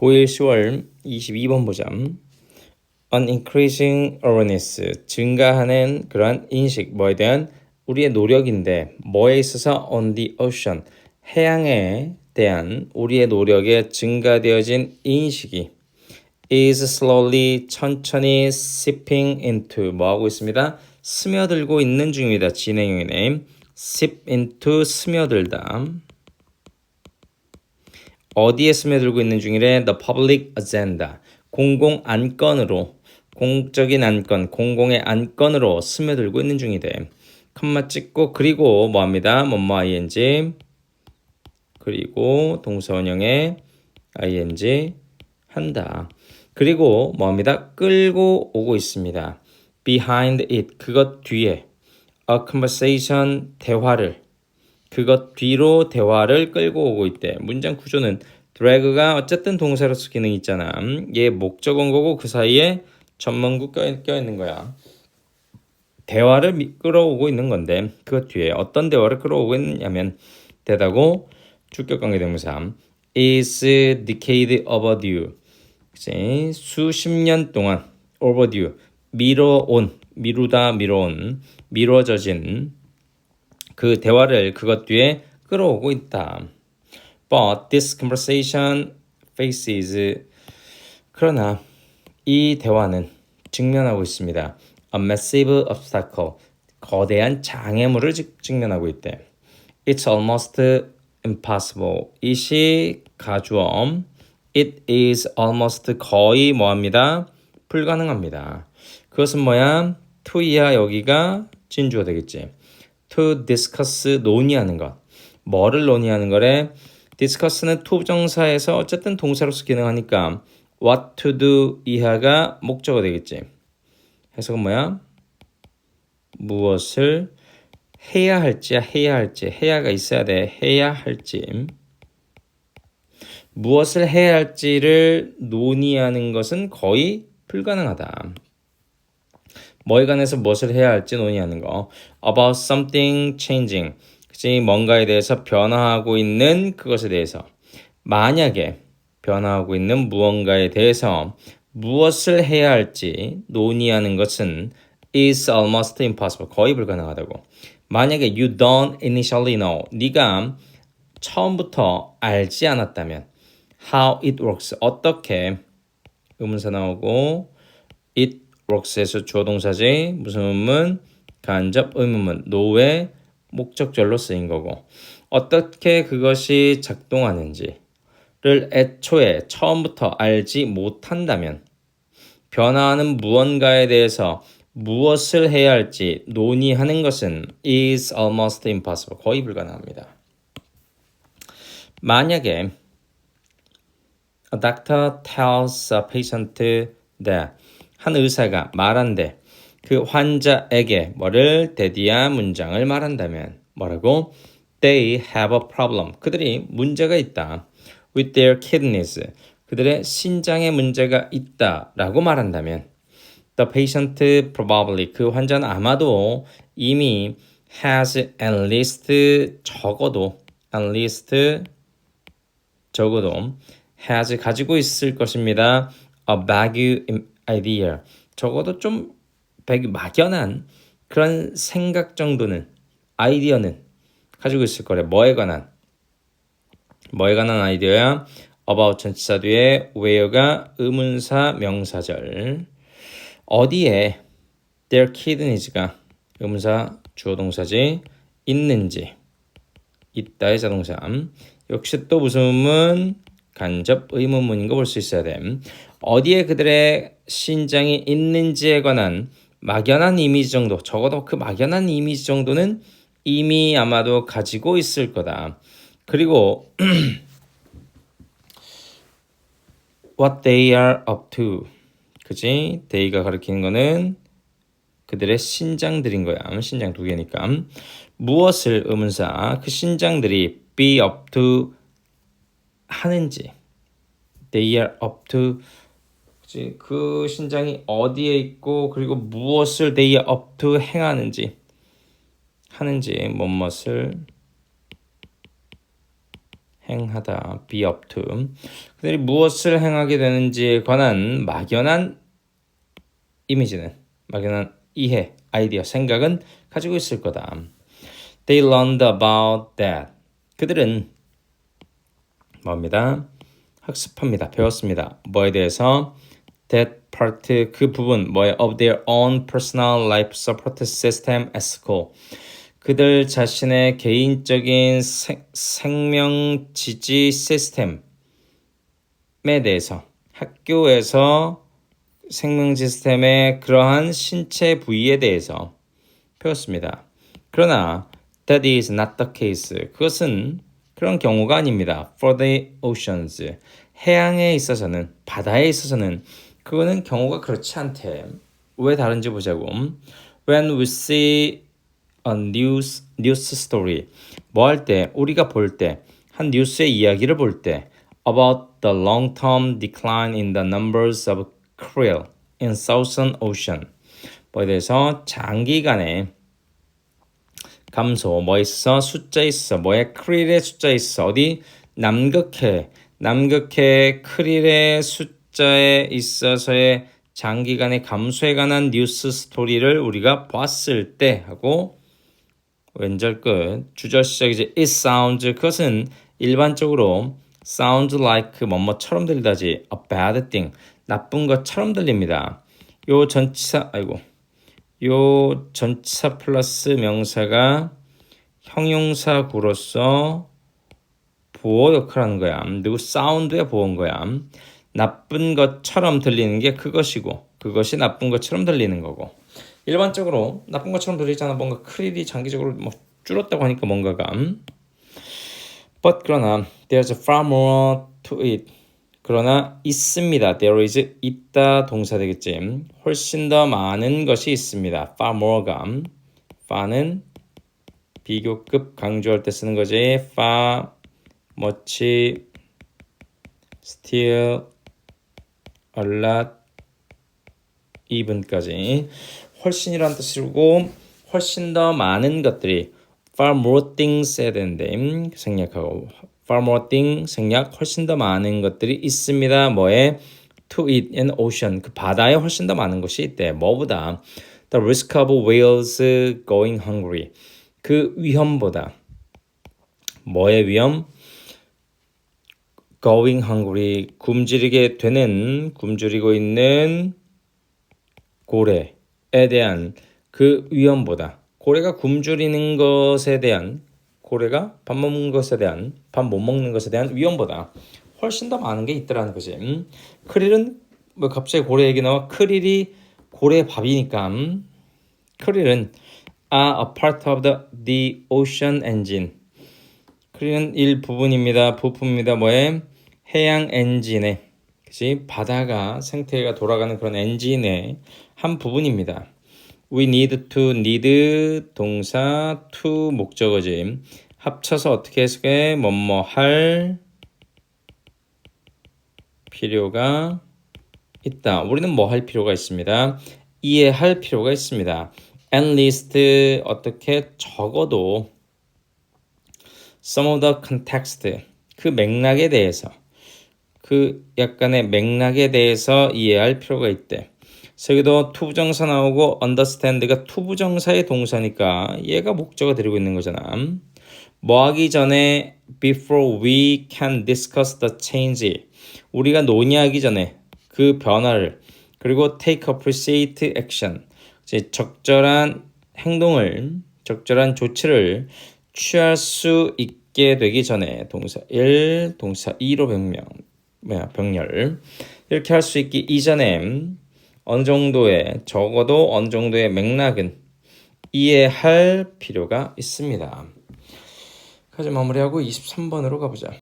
고1 10월 22번 보자. An increasing awareness, 증가하는 그러한 인식, 뭐에 대한 우리의 노력인데 뭐에 있어서 on the ocean, 해양에 대한 우리의 노력에 증가되어진 인식이 is slowly, 천천히 seeping into, 뭐하고 있습니다? 스며들고 있는 중입니다. 진행형이네. seep into, 스며들다. 어디에 스며들고 있는 중이래? The public agenda, 공공 안건으로, 공적인 안건, 공공의 안건으로 스며들고 있는 중이래. 컴마 찍고 그리고 뭐합니다? 뭐뭐 ing, 그리고 동사 원형에 ing 한다. 그리고 뭐합니다? 끌고 오고 있습니다. Behind it, 그것 뒤에 a conversation, 대화를, 그것 뒤로 대화를 끌고 오고 있대. 문장 구조는 drag가 어쨌든 동사로서 기능이 있잖아. 얘 목적어인 거고 그 사이에 전문구 껴있는 거야. 대화를 끌어오고 있는 건데 그것 뒤에 어떤 대화를 끌어오고 있냐면 대다고 주격관계 대명사 is decade overdue, 그치? 수십 년 동안 overdue, 미뤄온, 미루다, 미뤄온, 미뤄져진 그 대화를 그것 뒤에 끌어오고 있다. But this conversation faces, 그러나 이 대화는 직면하고 있습니다. A massive obstacle, 거대한 장애물을 직면하고 있대. It's almost impossible. it이 가주어, it is almost 거의 뭐합니다? 불가능합니다. 그것은 뭐야? to야 여기가 진주어 되겠지. To discuss, 논의하는 것. 뭐를 논의하는 거래? discuss는 to 정사에서 어쨌든 동사로서 기능하니까 what to do 이하가 목적어 되겠지. 해석은 뭐야? 무엇을 해야 할지, 해야가 있어야 돼. 해야 할지. 무엇을 해야 할지를 논의하는 것은 거의 불가능하다. 뭐에 관해서 무엇을 해야 할지 논의하는 거. About something changing, 그치? 뭔가에 대해서 변화하고 있는 그것에 대해서. 만약에 변화하고 있는 무언가에 대해서 무엇을 해야 할지 논의하는 것은 is almost impossible, 거의 불가능하다고. 만약에 you don't initially know, 네가 처음부터 알지 않았다면 how it works, 어떻게, 의문사 나오고 it works에서 주어 동사지, 무슨 의문? 간접 의문문, 노의 목적절로 쓰인 거고, 어떻게 그것이 작동하는지를 애초에 처음부터 알지 못한다면 변화하는 무언가에 대해서 무엇을 해야 할지 논의하는 것은 is almost impossible, 거의 불가능합니다. 만약에 a doctor tells a patient that, 한 의사가 말한대 그 환자에게 뭐를 대디한 문장을 말한다면 뭐라고? They have a problem, 그들이 문제가 있다. With their kidneys, 그들의 신장에 문제가 있다 라고 말한다면 The patient probably, 그 환자는 아마도 이미 has at least, 적어도 has 가지고 있을 것입니다. A vague idea, 적어도 좀 막연한 그런 생각 정도는, 아이디어는 가지고 있을 거래. 뭐에 관한 아이디어야? about 전치사 뒤에 where가 의문사 명사절, 어디에 their kidneys가 의문사 주어 동사지, 있는지, 있다의 자동사, 역시 또 무슨 의문? 간접 의문문인 거 볼 수 있어야 돼. 어디에 그들의 신장이 있는지에 관한 막연한 이미지 정도, 적어도 그 막연한 이미지 정도는 이미 아마도 가지고 있을 거다. 그리고 what they are up to, 그지? they가 가리키는 거는 그들의 신장들인 거야. 신장 두 개니까. 무엇을 의문사, 그 신장들이 be up to 하는지, they are up to, 그치? 그 신장이 어디에 있고 그리고 무엇을 they are up to 행하는지, 무엇을 행하다, be up to. 그들이 무엇을 행하게 되는지에 관한 막연한 이미지는, 막연한 이해, 아이디어, 생각은 가지고 있을 거다. They learned about that. 그들은 뭡니다? 학습합니다. 배웠습니다. 뭐에 대해서? That part, 그 부분, 뭐에? Of their own personal life support system at school. 그들 자신의 개인적인 생명 지지 시스템에 대해서, 학교에서 생명 시스템의 그러한 신체 부위에 대해서 배웠습니다. 그러나 that is not the case. 그것은 그런 경우가 아닙니다. For the oceans. 해양에 있어서는, 바다에 있어서는 그거는 경우가 그렇지 않대. 왜 다른지 보자고. When we see a news story. 뭐 할 때, 우리가 볼 때, 한 뉴스의 이야기를 볼 때 about the long-term decline in the numbers of krill in Southern Ocean. 뭐에 대해서 장기간의 감소, 뭐에 있어? 숫자에 있어. 뭐에? 크릴의 숫자에 있어. 어디? 남극해 크릴의 숫자에 있어서의 장기간의 감소에 관한 뉴스 스토리를 우리가 봤을 때 하고 왼절 끝 주절 시작이지. It sounds, 그것은 일반적으로 sounds like 뭐뭐처럼 들리다지. A bad thing, 나쁜 것처럼 들립니다. 요 전치사 플러스 명사가 형용사구로서 보호 역할을 하는 거야. 그리고 사운드의 보호인 거야. 나쁜 것처럼 들리는 게 그것이고, 그것이 나쁜 것처럼 들리는 거고. 일반적으로 나쁜 것처럼 들리잖아. 뭔가 크릴이 장기적으로 뭐 줄었다고 하니까 뭔가가. But 그러나 there's far more to it. 그러나 있습니다. There is 있다 동사 되겠지. 훨씬 더 많은 것이 있습니다. Far more가 far는 비교급 강조할 때 쓰는 거지. Far, much, still, a lot, even까지 훨씬이라는 뜻이고 훨씬 더 많은 것들이 far more things 해야 되는데 생략하고 far more things 생략 훨씬 더 많은 것들이 있습니다. 뭐에? To it in ocean. 그 바다에 훨씬 더 많은 것이 있대. 뭐보다? The risk of whales going hungry. 그 위험보다. 뭐의 위험? going hungry. 굶주리고 있는 고래에 대한 그 위험보다. 고래가 굶주리는 것에 대한, 고래가 밥 먹는 것에 대한, 밥 못 먹는 것에 대한 위험보다 훨씬 더 많은 게 있더라는 거지. 크릴은 뭐 갑자기 고래 얘기 나와. 크릴이 고래의 밥이니까. 크릴은 are a part of the ocean engine. 크릴은 일부분입니다. 부품입니다. 뭐에? 해양 엔진의, 그치? 바다가 생태계가 돌아가는 그런 엔진의 한 부분입니다. We need to, need 동사, to 목적어지. 합쳐서 어떻게 해석해? 뭐뭐 할 필요가 있다. 우리는 뭐 할 필요가 있습니다. 이해할 필요가 있습니다. At least 어떻게 적어도 some of the context, 그 맥락에 대해서, 그 약간의 맥락에 대해서 이해할 필요가 있대. 여기도 투부정사 나오고 understand가 투부정사의 동사니까 얘가 목적어 드리고 있는 거잖아. 뭐 하기 전에 before we can discuss the change. 우리가 논의하기 전에 그 변화를, 그리고 take appropriate action. 적절한 행동을, 적절한 조치를 취할 수 있게 되기 전에 동사 1, 동사 2로 병렬. 이렇게 할 수 있기 이전에 어느 정도의, 적어도 어느 정도의 맥락은 이해할 필요가 있습니다. 까지 마무리하고 23번으로 가보자.